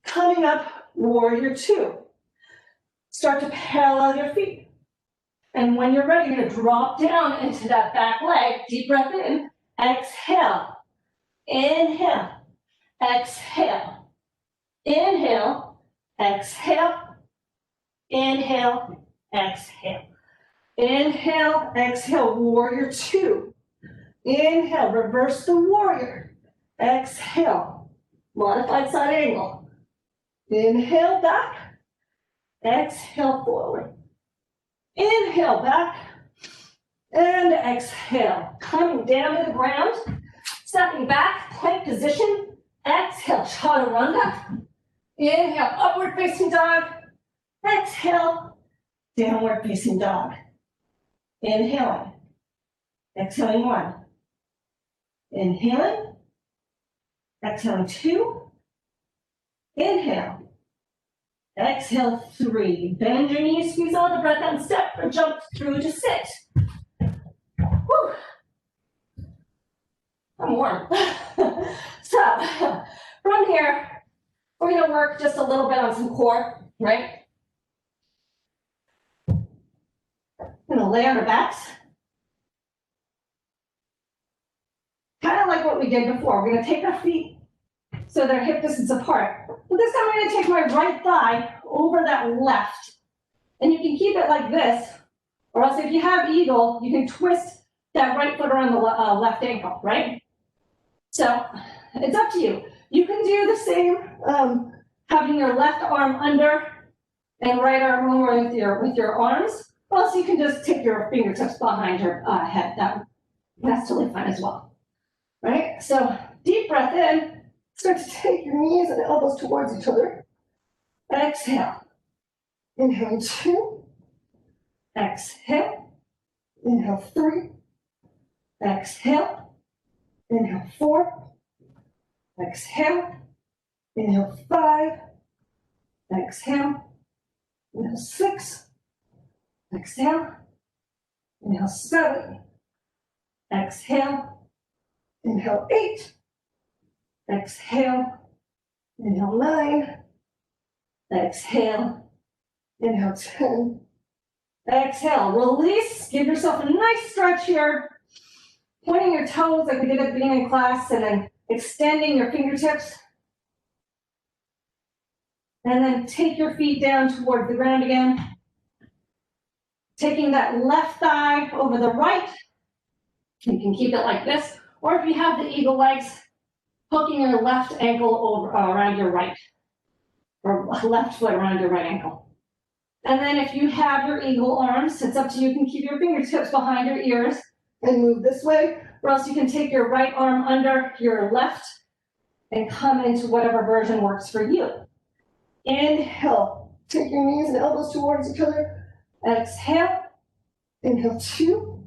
Coming up, warrior two. Start to parallel your feet. And when you're ready, you're going to drop down into that back leg. Deep breath in. Exhale. Inhale. Exhale. Inhale. Exhale. Inhale. Exhale. Inhale. Exhale. Warrior two. Inhale. Reverse the warrior. Exhale. Modified side angle. Inhale back. Exhale forward. Inhale back. And exhale. Coming down to the ground. Stepping back, plank position. Exhale, chaturanga. Inhale, upward facing dog. Exhale, downward facing dog. Inhaling. Exhaling 1. Inhaling. Exhaling 2. Inhale. Exhale 3. Bend your knees, squeeze all the breath out and step or jump through to sit. Whew. I'm warm. So from here, we're going to work just a little bit on some core, right? We're going to lay on our backs. Kind of like what we did before. We're going to take our feet so they're hip distance apart. But this time I'm going to take my right thigh over that left. And you can keep it like this, or else if you have eagle, you can twist that right foot around the left ankle, right? So it's up to you. You can do the same, having your left arm under and right arm over with your arms. Or else you can just take your fingertips behind your head. That's totally fine as well. Right? So deep breath in. Start to take your knees and elbows towards each other. Exhale. Inhale 2. Exhale. Inhale 3. Exhale. Inhale 4. Exhale. Inhale 5. Exhale. Inhale 6. Exhale. Inhale 7. Exhale. Inhale 8. Exhale. Inhale 9. Exhale. Inhale 10. Exhale. Release. Give yourself a nice stretch here. Pointing your toes like we did at the beginning of class, and then extending your fingertips. And then take your feet down toward the ground again. Taking that left thigh over the right. You can keep it like this. Or if you have the eagle legs, hooking your left ankle over around your right. Or left foot around your right ankle. And then if you have your eagle arms, it's up to you. You can keep your fingertips behind your ears and move this way. Or else you can take your right arm under your left and come into whatever version works for you. Inhale. Take your knees and elbows towards each other. Exhale. Inhale 2.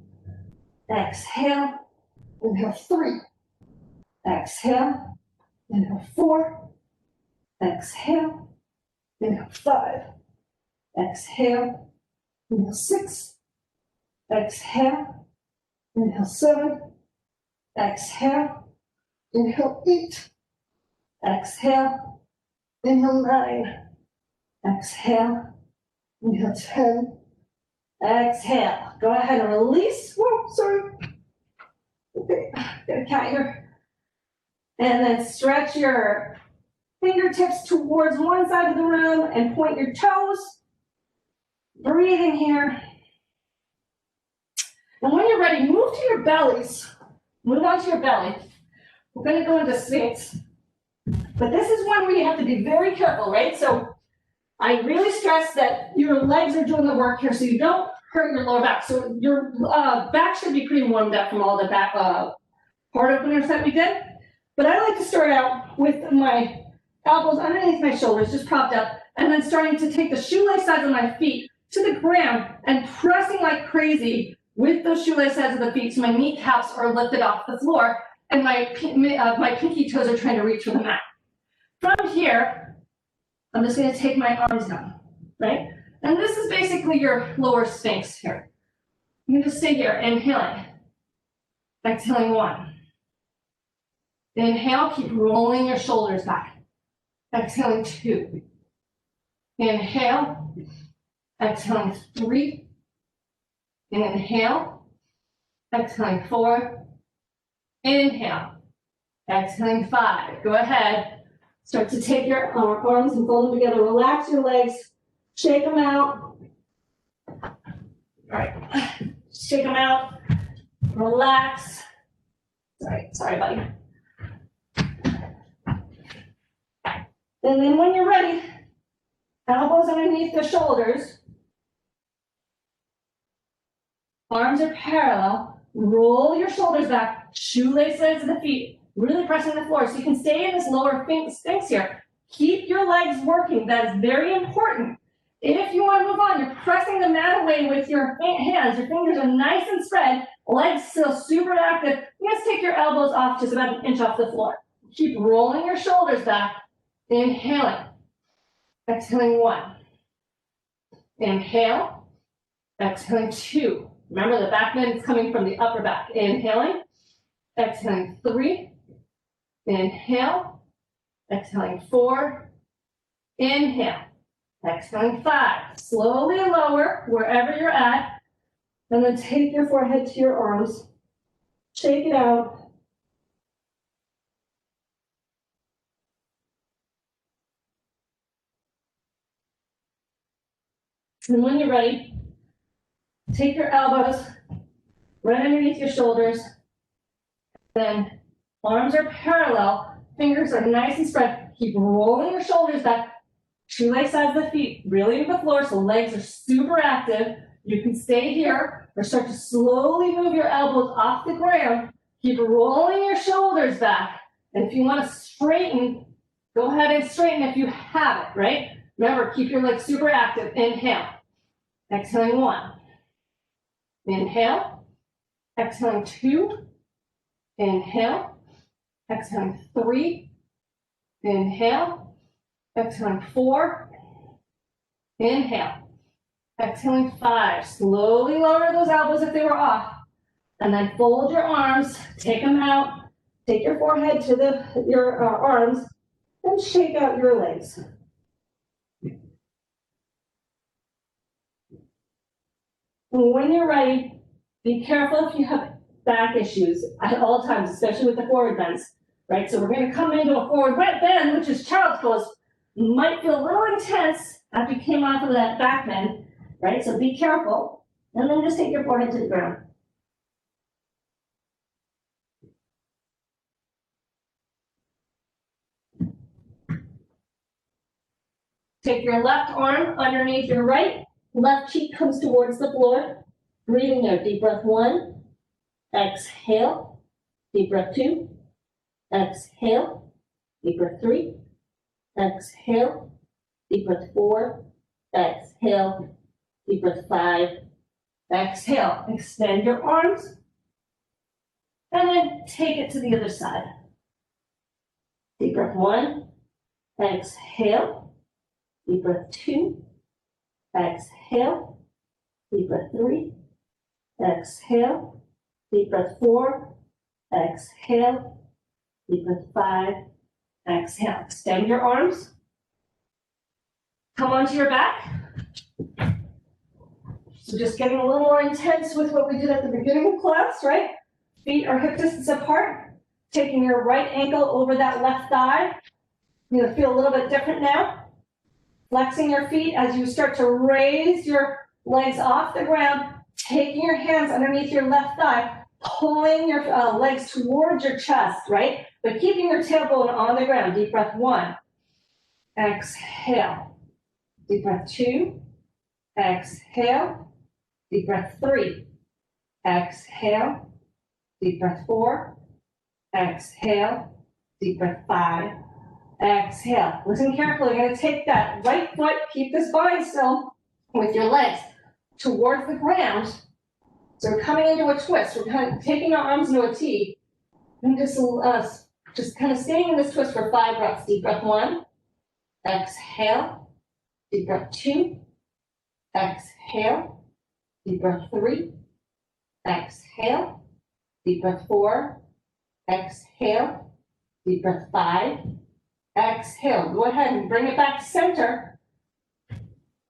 Exhale. Inhale 3. Exhale. Inhale 4. Exhale. Inhale 5. Exhale. Inhale 6. Exhale. Inhale 7. Exhale. Inhale 8. Exhale. Inhale 9. Exhale. Inhale 10. Exhale. Go ahead and release. Whoa, sorry. Okay, got a cat here. And then stretch your fingertips towards one side of the room and point your toes. Breathing here. And when you're ready, move to your bellies. Move onto your belly. We're going to go into Sphinx. But this is one where you have to be very careful, right? So I really stress that your legs are doing the work here so you don't hurt your lower back. So your back should be pretty warmed up from all the back part openers that we did. But I like to start out with my elbows underneath my shoulders, just propped up, and then starting to take the shoelace sides of my feet to the ground and pressing like crazy with those shoelace sides of the feet so my kneecaps are lifted off the floor and my pinky toes are trying to reach for the mat. From here, I'm just going to take my arms down, right? And this is basically your lower Sphinx here. I'm going to stay here, inhaling. Exhaling 1. Inhale, keep rolling your shoulders back. Exhaling 2. Inhale. Exhaling 3. Inhale. Exhaling 4. Inhale. Exhaling 5. Go ahead. Start to take your arms and fold them together. Relax your legs. Shake them out. All right. Shake them out. Relax. Sorry, buddy. And then when you're ready, Elbows underneath the shoulders. Arms are parallel. Roll your shoulders back. Shoelaces to the feet. Really pressing the floor. So you can stay in this lower sphinx here. Keep your legs working. That is very important. If you want to move on, you're pressing the mat away with your hands. Your fingers are nice and spread. Legs still super active. You just take your elbows off just about an inch off the floor. Keep rolling your shoulders back. Inhaling. Exhaling 1. Inhale. Exhaling 2. Remember, the back bend is coming from the upper back. Inhaling. Exhaling 3. Inhale. Exhaling 4. Inhale. Exhaling 5. Slowly lower wherever you're at. And then take your forehead to your arms. Shake it out. And when you're ready, take your elbows right underneath your shoulders. Then arms are parallel. Fingers are nice and spread. Keep rolling your shoulders back. Shoelace sides of the feet really into the floor, so legs are super active. You can stay here or start to slowly move your elbows off the ground. Keep rolling your shoulders back. And if you want to straighten, go ahead and straighten if you have it, right? Remember, keep your legs super active. Inhale. Exhaling 1. Inhale. Exhaling 2. Inhale. Exhaling 3. Inhale. Exhaling 4. Inhale. Exhaling 5. Slowly lower those elbows if they were off. And then fold your arms, take them out, take your forehead to your arms, and shake out your legs. And when you're ready, be careful if you have back issues at all times, especially with the forward bends, right? So we're going to come into a forward bend, which is child's pose. Might feel a little intense after you came off of that back bend, right? So be careful, and then just take your forehead to the ground. Take your left arm underneath your right. Left cheek comes towards the floor. Breathing there. Deep breath 1. Exhale. Deep breath 2. Exhale. Deep breath 3. Exhale. Deep breath 4. Exhale. Deep breath 5. Exhale. Extend your arms. And then take it to the other side. Deep breath 1. Exhale. Deep breath 2. Exhale. Deep breath 3. Exhale. Deep breath 4. Exhale. Deep breath 5. Exhale. Extend your arms. Come onto your back. So just getting a little more intense with what we did at the beginning of class, right? Feet are hip distance apart. Taking your right ankle over that left thigh. You're going to feel a little bit different now. Flexing your feet as you start to raise your legs off the ground, taking your hands underneath your left thigh, pulling your legs towards your chest, right? But keeping your tailbone on the ground. Deep breath 1. Exhale. Deep breath 2. Exhale. Deep breath 3. Exhale. Deep breath 4. Exhale. Deep breath 5. Exhale. Listen carefully. You're going to take that right foot, keep this spine still with your legs towards the ground. So we're coming into a twist. We're kind of taking our arms into a T. And just kind of staying in this twist for 5 breaths. Deep breath 1. Exhale. Deep breath 2. Exhale. Deep breath 3. Exhale. Deep breath 4. Exhale. Deep breath 5. Exhale. Go ahead and bring it back to center.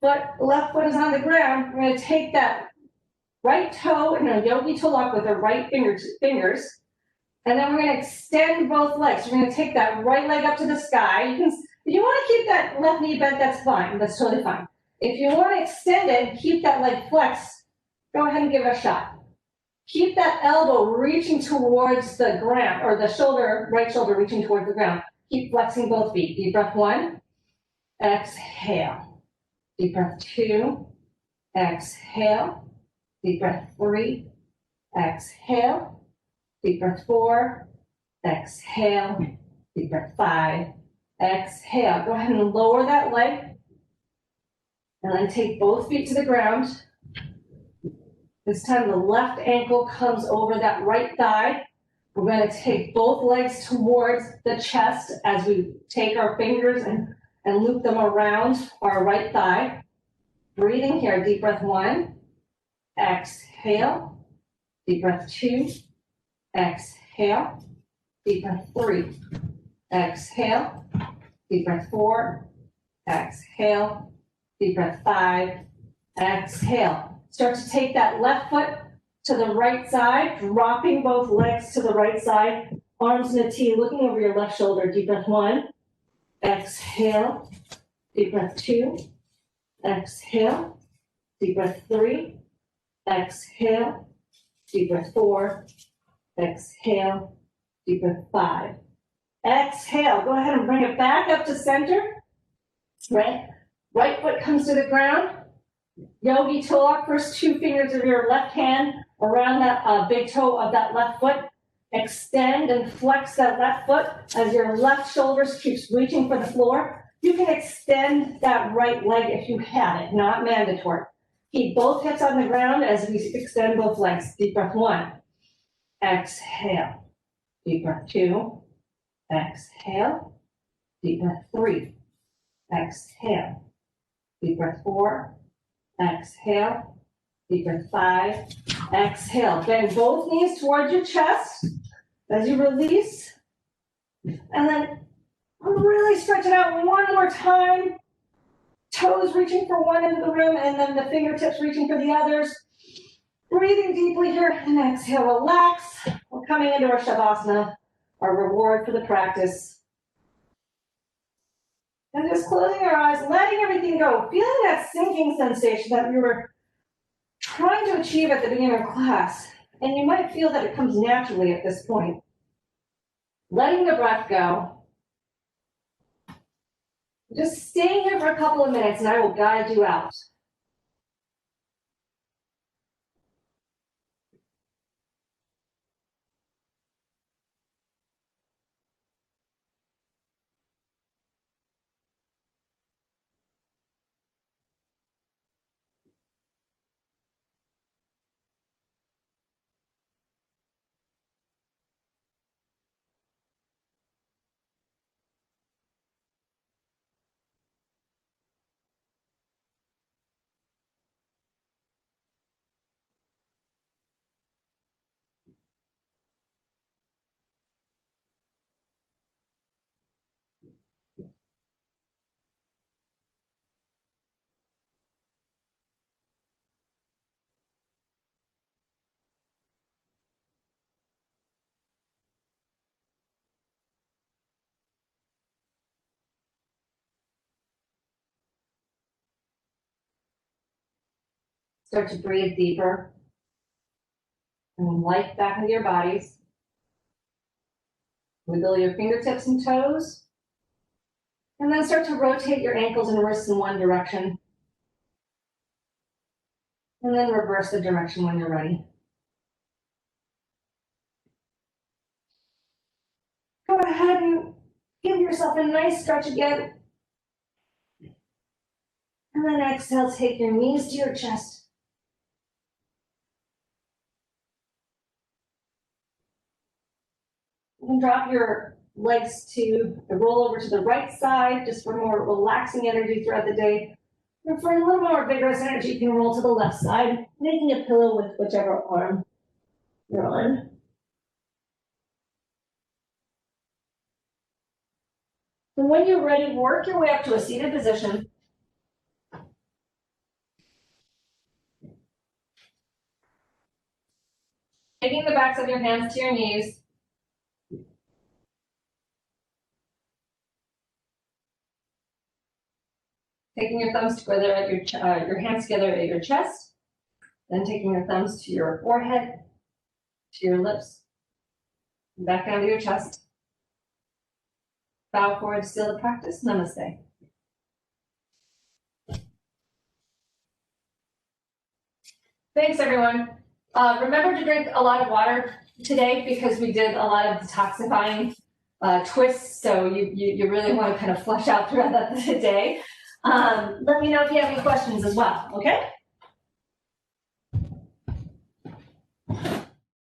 Left foot is on the ground. We're going to take that right toe in a yogi toe lock with our right fingers. And then we're going to extend both legs. We're going to take that right leg up to the sky. If you want to keep that left knee bent, that's fine. That's totally fine. If you want to extend it and keep that leg flexed, go ahead and give it a shot. Keep that elbow reaching towards the ground, or the shoulder, right shoulder reaching towards the ground. Keep flexing both feet. Deep breath 1. Exhale. deep breath 2, exhale, deep breath 3, exhale, deep breath 4, exhale, deep breath 5, exhale. Go ahead and lower that leg, and then take both feet to the ground. This time the left ankle comes over that right thigh. We're going to take both legs towards the chest as we take our fingers and loop them around our right thigh. Breathing here, deep breath 1, exhale, deep breath 2, exhale, deep breath 3, exhale, deep breath 4, exhale, deep breath 5, exhale. Start to take that left foot to the right side, dropping both legs to the right side, arms in a T, looking over your left shoulder. Deep breath 1, exhale, deep breath 2, exhale, deep breath 3, exhale, deep breath 4, exhale, deep breath 5. Exhale, go ahead and bring it back up to center. Right foot comes to the ground. Yogi toe lock, first 2 fingers of your left hand around that big toe of that left foot. Extend and flex that left foot as your left shoulder keeps reaching for the floor. You can extend that right leg if you have it, not mandatory. Keep both hips on the ground as we extend both legs. Deep breath 1, exhale. Deep breath 2, exhale. Deep breath 3, exhale. Deep breath 4, exhale. Deep breath 5, exhale. Bend both knees towards your chest as you release. And then really stretch it out one more time. Toes reaching for one end of the room and then the fingertips reaching for the others. Breathing deeply here and exhale, relax. We're coming into our Shavasana, our reward for the practice. And just closing our eyes, letting everything go, feeling that sinking sensation that we were trying to achieve at the beginning of class. And you might feel that it comes naturally at this point. Letting the breath go. Just staying here for a couple of minutes and I will guide you out. Start to breathe deeper and life back into your bodies. Wiggle your fingertips and toes. And then start to rotate your ankles and wrists in one direction. And then reverse the direction when you're ready. Go ahead and give yourself a nice stretch again. And then exhale, take your knees to your chest. You can drop your legs to roll over to the right side, just for more relaxing energy throughout the day. And for a little more vigorous energy, you can roll to the left side, making a pillow with whichever arm you're on. And when you're ready, work your way up to a seated position. Taking the backs of your hands to your knees. Taking your thumbs together at your hands together at your chest. Then taking your thumbs to your forehead, to your lips, back down to your chest. Bow forward, seal the practice. Namaste. Thanks, everyone. Remember to drink a lot of water today because we did a lot of detoxifying twists, so you really want to kind of flush out throughout the day. Let me know if you have any questions as well, okay?